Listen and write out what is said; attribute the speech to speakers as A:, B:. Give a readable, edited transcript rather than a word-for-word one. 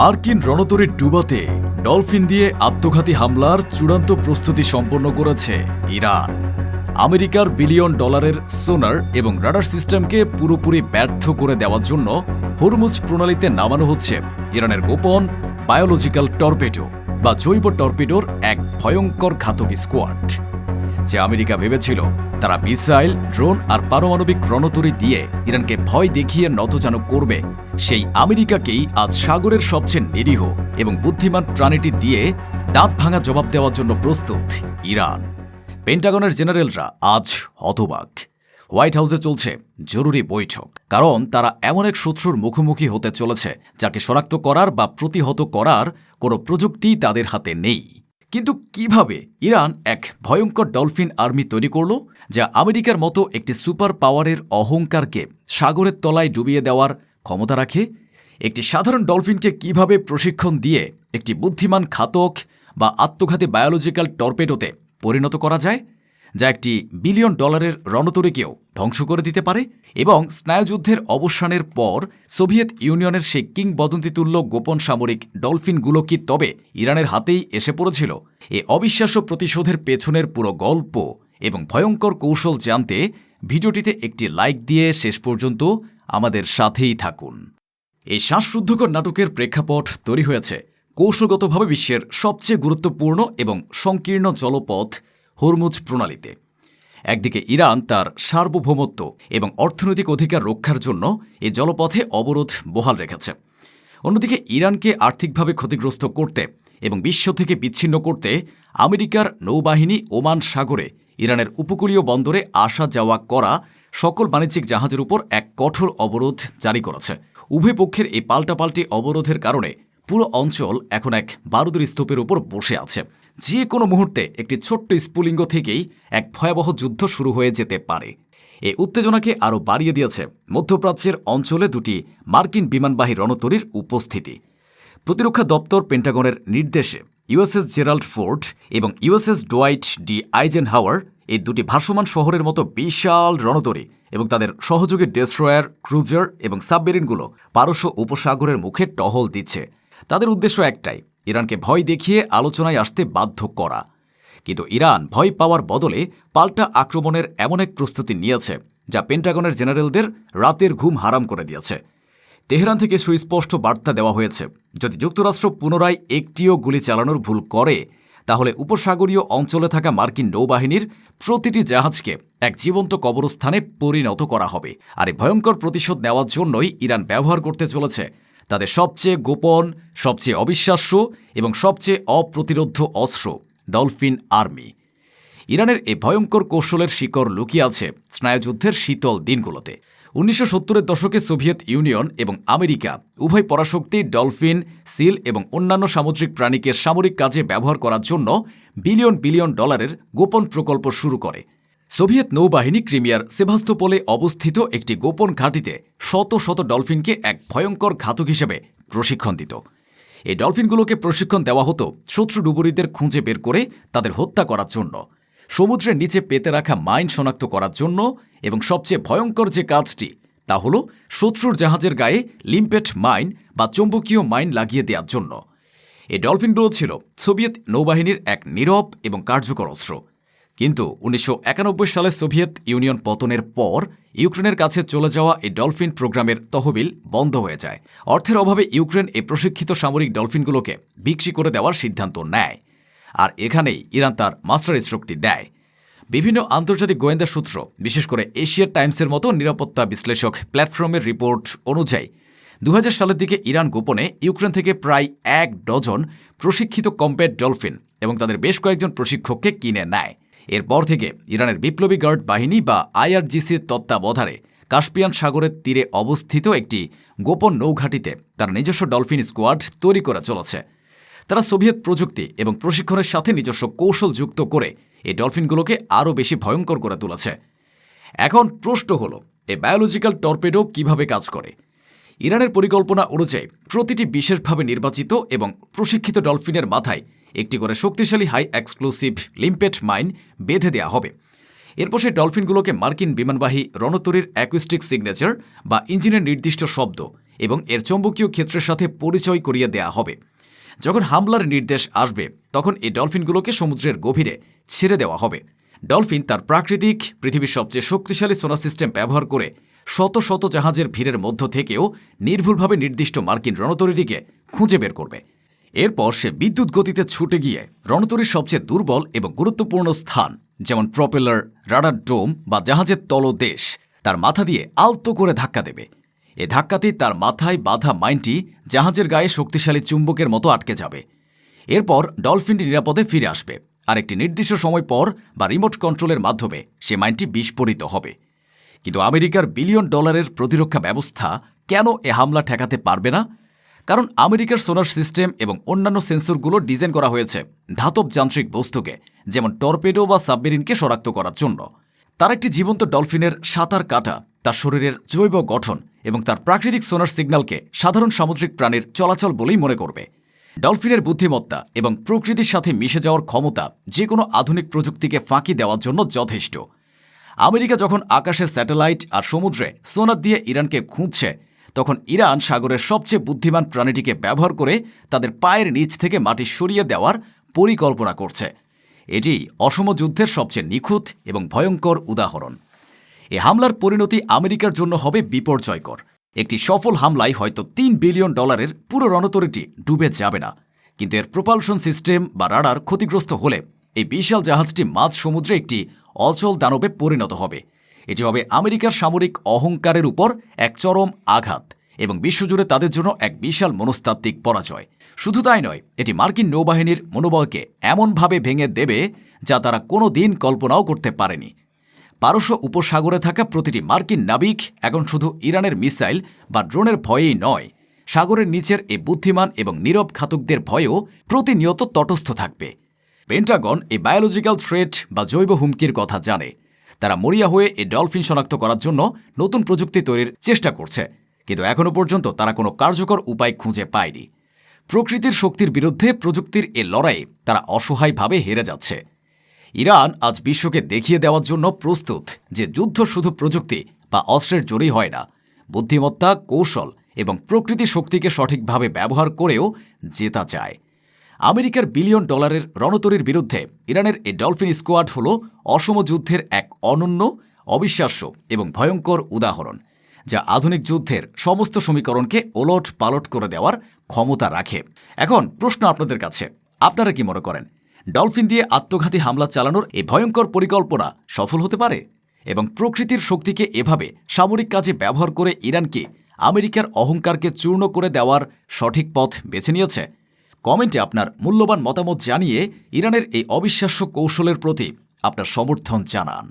A: মার্কিন রণতরী ডুবাতে ডলফিন দিয়ে আত্মঘাতী হামলার চূড়ান্ত প্রস্তুতি সম্পন্ন করেছে ইরান। আমেরিকার বিলিয়ন ডলারের সোনার এবং রাডার সিস্টেমকে পুরোপুরি ব্যর্থ করে দেওয়ার জন্য হরমুজ প্রণালীতে নামানো হচ্ছে ইরানের গোপন বায়োলজিক্যাল টর্পেডো বা জৈব টর্পেডোর এক ভয়ঙ্কর ঘাতক স্কোয়াড। যে আমেরিকা ভেবেছিল তারা মিসাইল, ড্রোন আর পারমাণবিক রণতরী দিয়ে ইরানকে ভয় দেখিয়ে নতজানু করবে, সেই আমেরিকাকেই আজ সাগরের সবচেয়ে নিরীহ এবং বুদ্ধিমান প্রাণীটি দিয়ে দাঁত ভাঙা জবাব দেওয়ার জন্য প্রস্তুত ইরান। পেন্টাগনের জেনারেলরা আজ হতবাক। হোয়াইট হাউসে চলছে জরুরি বৈঠক, কারণ তারা এমন এক শত্রুর মুখোমুখি হতে চলেছে যাকে শনাক্ত করার বা প্রতিহত করার কোনো প্রযুক্তি তাদের হাতে নেই। কিন্তু কিভাবে ইরান এক ভয়ঙ্কর ডলফিন আর্মি তৈরি করল, যা আমেরিকার মতো একটি সুপার পাওয়ারের অহংকারকে সাগরের তলায় ডুবিয়ে দেওয়ার ক্ষমতা রাখে? একটি সাধারণ ডলফিনকে কিভাবে প্রশিক্ষণ দিয়ে একটি বুদ্ধিমান ঘাতক বা আত্মঘাতী বায়োলজিক্যাল টর্পেডোতে পরিণত করা যায়, যা একটি বিলিয়ন ডলারের রণতরীকেও ধ্বংস করে দিতে পারে? এবং স্নায়ুযুদ্ধের অবসানের পর সোভিয়েত ইউনিয়নের সেই কিংবদন্তিতুল্য গোপন সামরিক ডলফিনগুলো কি তবে ইরানের হাতেই এসে পড়েছিল? এই অবিশ্বাস্য প্রতিশোধের পেছনের পুরো গল্প এবং ভয়ঙ্কর কৌশল জানতে ভিডিওটিতে একটি লাইক দিয়ে শেষ পর্যন্ত আমাদের সাথেই থাকুন। এই শ্বাসরুদ্ধকর নাটকের প্রেক্ষাপট তৈরি হয়েছে কৌশলগতভাবে বিশ্বের সবচেয়ে গুরুত্বপূর্ণ এবং সংকীর্ণ জলপথ হরমুজ প্রণালীতে। একদিকে ইরান তার সার্বভৌমত্ব এবং অর্থনৈতিক অধিকার রক্ষার জন্য এই জলপথে অবরোধ বহাল রেখেছে। অন্যদিকে ইরানকে আর্থিকভাবে ক্ষতিগ্রস্ত করতে এবং বিশ্ব থেকে বিচ্ছিন্ন করতে আমেরিকার নৌবাহিনী ওমান সাগরে ইরানের উপকূলীয় বন্দরে আসা যাওয়া করা সকল বাণিজ্যিক জাহাজের উপর এক কঠোর অবরোধ জারি করেছে। উভয় পক্ষের এই পাল্টাপাল্টি অবরোধের কারণে পুরো অঞ্চল এখন এক বারুদের স্তূপের উপর বসে আছে। যে কোনো মুহূর্তে একটি ছোট্ট স্ফুলিঙ্গ থেকেই এক ভয়াবহ যুদ্ধ শুরু হয়ে যেতে পারে। এই উত্তেজনাকে আরও বাড়িয়ে দিয়েছে মধ্যপ্রাচ্যের অঞ্চলে দুটি মার্কিন বিমানবাহী রণতরীর উপস্থিতি। প্রতিরক্ষা দপ্তর পেন্টাগনের নির্দেশে ইউএসএস জেরাল্ড ফোর্ড এবং ইউএসএস ডোয়াইট ডি আইজেনহাওয়ার এই দুটি ভাসমান শহরের মতো বিশাল রণতরী এবং তাদের সহযোগী ডেস্ট্রয়ার, ক্রুজার এবং সাবমেরিনগুলো পারস্য উপসাগরের মুখে টহল দিচ্ছে। তাদের উদ্দেশ্য একটাই, ইরানকে ভয় দেখিয়ে আলোচনায় আসতে বাধ্য করা। কিন্তু ইরান ভয় পাওয়ার বদলে পাল্টা আক্রমণের এমন এক প্রস্তুতি নিয়েছে যা পেন্টাগনের জেনারেলদের রাতের ঘুম হারাম করে দিয়েছে। তেহরান থেকে সুস্পষ্ট বার্তা দেওয়া হয়েছে, যদি যুক্তরাষ্ট্র পুনরায় একটিও গুলি চালানোর ভুল করে, তাহলে উপসাগরীয় অঞ্চলে থাকা মার্কিন নৌবাহিনীর প্রতিটি জাহাজকে এক জীবন্ত কবরস্থানে পরিণত করা হবে। আর এই ভয়ঙ্কর প্রতিশোধ নেওয়ার জন্যই ইরান ব্যবহার করতে চলেছে তাদের সবচেয়ে গোপন, সবচেয়ে অবিশ্বাস্য এবং সবচেয়ে অপ্রতিরোধ্য অস্ত্র ডলফিন আর্মি। ইরানের এই ভয়ঙ্কর কৌশলের শিকড় লুকিয়ে আছে স্নায়ুযুদ্ধের শীতল দিনগুলোতে। 1970-এর দশকে সোভিয়েত ইউনিয়ন এবং আমেরিকা উভয় পরাশক্তি ডলফিন, সিল এবং অন্যান্য সামুদ্রিক প্রাণীকে সামরিক কাজে ব্যবহার করার জন্য বিলিয়ন বিলিয়ন ডলারের গোপন প্রকল্প শুরু করে। সোভিয়েত নৌবাহিনী ক্রিমিয়ার সেভাস্তোপোলে অবস্থিত একটি গোপন ঘাঁটিতে শত শত ডলফিনকে এক ভয়ঙ্কর ঘাতক হিসেবে প্রশিক্ষণ দিত। এই ডলফিনগুলোকে প্রশিক্ষণ দেওয়া হতো শত্রু ডুবুরিদের খুঁজে বের করে তাদের হত্যা করার জন্য, সমুদ্রের নিচে পেতে রাখা মাইন শনাক্ত করার জন্য এবং সবচেয়ে ভয়ঙ্কর যে কাজটি তা হল শত্রুর জাহাজের গায়ে লিম্পেট মাইন বা চৌম্বকীয় মাইন লাগিয়ে দেওয়ার জন্য। এই ডলফিনগুলো ছিল সোভিয়েত নৌবাহিনীর এক নীরব এবং কার্যকর অস্ত্র। কিন্তু 1991 সালে সোভিয়েত ইউনিয়ন পতনের পর ইউক্রেনের কাছে চলে যাওয়া এই ডলফিন প্রোগ্রামের তহবিল বন্ধ হয়ে যায়। অর্থের অভাবে ইউক্রেন এই প্রশিক্ষিত সামরিক ডলফিনগুলোকে বিক্রি করে দেওয়ার সিদ্ধান্ত নেয়। আর এখানেই ইরান তার মাস্টার স্ট্রোকটি দেয়। বিভিন্ন আন্তর্জাতিক গোয়েন্দা সূত্র, বিশেষ করে এশিয়ার টাইমসের মতো নিরাপত্তা বিশ্লেষক প্ল্যাটফর্মের রিপোর্ট অনুযায়ী 2000 সালের দিকে ইরান গোপনে ইউক্রেন থেকে প্রায় 1 ডজন প্রশিক্ষিত কম্ব্যাট ডলফিন এবং তাদের বেশ কয়েকজন প্রশিক্ষককে কিনে নেয়। এরপর থেকে ইরানের বিপ্লবী গার্ড বাহিনী বা আইআরজিসির তত্ত্বাবধানে কাস্পিয়ান সাগরের তীরে অবস্থিত একটি গোপন নৌঘাঁটিতে তার নিজস্ব ডলফিন স্কোয়াড তৈরি করে চলেছে। তারা সোভিয়েত প্রযুক্তি এবং প্রশিক্ষণের সাথে নিজস্ব কৌশল যুক্ত করে এই ডলফিনগুলোকে আরও বেশি ভয়ঙ্কর করে তুলেছে। এখন প্রশ্ন হল, এই বায়োলজিক্যাল টর্পেডো কিভাবে কাজ করে? ইরানের পরিকল্পনা অনুযায়ী প্রতিটি বিশেষভাবে নির্বাচিত এবং প্রশিক্ষিত ডলফিনের মাথায় একটি করে শক্তিশালী হাই এক্সক্লুসিভ লিম্পেট মাইন বেঁধে দেওয়া হবে। এরপর সেই ডলফিনগুলোকে মার্কিন বিমানবাহী রণতরীর অ্যাকুস্টিক সিগনেচার বা ইঞ্জিনের নির্দিষ্ট শব্দ এবং এর চৌম্বকীয় ক্ষেত্রের সাথে পরিচয় করিয়ে দেয়া হবে। যখন হামলার নির্দেশ আসবে তখন এই ডলফিনগুলোকে সমুদ্রের গভীরে ছেড়ে দেওয়া হবে। ডলফিন তার প্রাকৃতিক পৃথিবীর সবচেয়ে শক্তিশালী সোনার সিস্টেম ব্যবহার করে শত শত জাহাজের ভিড়ের মধ্য থেকেও নির্ভুলভাবে নির্দিষ্ট মার্কিন রণতরীটিকে খুঁজে বের করবে। এরপর সে বিদ্যুৎ গতিতে ছুটে গিয়ে রণতরীর সবচেয়ে দুর্বল এবং গুরুত্বপূর্ণ স্থান যেমন প্রপেলার, রাডার ডোম বা জাহাজের তলদেশ তার মাথা দিয়ে আলতো করে ধাক্কা দেবে। এ ধাক্কাতেই তার মাথায় বাঁধা মাইনটি জাহাজের গায়ে শক্তিশালী চুম্বকের মতো আটকে যাবে। এরপর ডলফিনটি নিরাপদে ফিরে আসবে আর একটি নির্দিষ্ট সময় পর বা রিমোট কন্ট্রোলের মাধ্যমে সে মাইনটি বিস্ফোরিত হবে। কিন্তু আমেরিকার বিলিয়ন ডলারের প্রতিরক্ষা ব্যবস্থা কেন এ হামলা ঠেকাতে পারবে না? কারণ আমেরিকার সোনার সিস্টেম এবং অন্যান্য সেন্সরগুলো ডিজাইন করা হয়েছে ধাতব যান্ত্রিক বস্তুকে, যেমন টর্পেডো বা সাবমেরিনকে শনাক্ত করার জন্য। তার একটি জীবন্ত ডলফিনের সাঁতার কাটা, তার শরীরের জৈব গঠন এবং তার প্রাকৃতিক সোনার সিগন্যালকে সাধারণ সামুদ্রিক প্রাণীর চলাচল বলেই মনে করবে। ডলফিনের বুদ্ধিমত্তা এবং প্রকৃতির সাথে মিশে যাওয়ার ক্ষমতা যে কোনো আধুনিক প্রযুক্তিকে ফাঁকি দেওয়ার জন্য যথেষ্ট। আমেরিকা যখন আকাশের স্যাটেলাইট আর সমুদ্রে সোনার দিয়ে ইরানকে খুঁজছে, তখন ইরান সাগরের সবচেয়ে বুদ্ধিমান প্রাণীটিকে ব্যবহার করে তাদের পায়ের নিচ থেকে মাটি সরিয়ে দেওয়ার পরিকল্পনা করছে। এটি অসম যুদ্ধের সবচেয়ে নিখুঁত এবং ভয়ঙ্কর উদাহরণ। এ হামলার পরিণতি আমেরিকার জন্য হবে বিপর্যয়কর। একটি সফল হামলায় হয়তো $3 বিলিয়ন পুরো রণতরীটি ডুবে যাবে না, কিন্তু এর প্রপালশন সিস্টেম বা রাডার ক্ষতিগ্রস্ত হলে এই বিশাল জাহাজটি মাঝ সমুদ্রে একটি অচল দানবে পরিণত হবে। এটি হবে আমেরিকার সামরিক অহংকারের উপর এক চরম আঘাত এবং বিশ্বজুড়ে তাদের জন্য এক বিশাল মনস্তাত্ত্বিক পরাজয়। শুধু তাই নয়, এটি মার্কিন নৌবাহিনীর মনোবলকে এমনভাবে ভেঙে দেবে যা তারা কোনো দিন কল্পনাও করতে পারেনি। পারস্য উপসাগরে থাকা প্রতিটি মার্কিন নাবিক এখন শুধু ইরানের মিসাইল বা ড্রোনের ভয়েই নয়, সাগরের নিচের এই বুদ্ধিমান এবং নীরব ঘাতকদের ভয়েও প্রতিনিয়ত তটস্থ থাকবে। পেন্টাগন এই বায়োলজিক্যাল থ্রেট বা জৈব হুমকির কথা জানে। তারা মরিয়া হয়ে এই ডলফিন শনাক্ত করার জন্য নতুন প্রযুক্তি তৈরির চেষ্টা করছে, কিন্তু এখনও পর্যন্ত তারা কোনো কার্যকর উপায় খুঁজে পায়নি। প্রকৃতির শক্তির বিরুদ্ধে প্রযুক্তির এ লড়াইয়ে তারা অসহায়ভাবে হেরে যাচ্ছে। ইরান আজ বিশ্বকে দেখিয়ে দেওয়ার জন্য প্রস্তুত যে যুদ্ধ শুধু প্রযুক্তি বা অস্ত্রের জোরেই হয় না, বুদ্ধিমত্তা, কৌশল এবং প্রকৃতির শক্তিকে সঠিকভাবে ব্যবহার করেও জেতা যায়। আমেরিকার $1 বিলিয়ন রণতরীর বিরুদ্ধে ইরানের এই ডলফিন স্কোয়াড হল অসম যুদ্ধের এক অনন্য, অবিশ্বাস্য এবং ভয়ঙ্কর উদাহরণ, যা আধুনিক যুদ্ধের সমস্ত সমীকরণকে ওলট পালট করে দেওয়ার ক্ষমতা রাখে। এখন প্রশ্ন আপনাদের কাছে, আপনারা কি মনে করেন ডলফিন দিয়ে আত্মঘাতী হামলা চালানোর এই ভয়ঙ্কর পরিকল্পনা সফল হতে পারে? এবং প্রকৃতির শক্তিকে এভাবে সামরিক কাজে ব্যবহার করে ইরান কি আমেরিকার অহংকারকে চূর্ণ করে দেওয়ার সঠিক পথ বেছে নিয়েছে? কমেন্টে আপনার মূল্যবান মতামত জানিয়ে ইরানের এই অবিশ্বাস্য কৌশলের প্রতি আপনার সমর্থন জানান।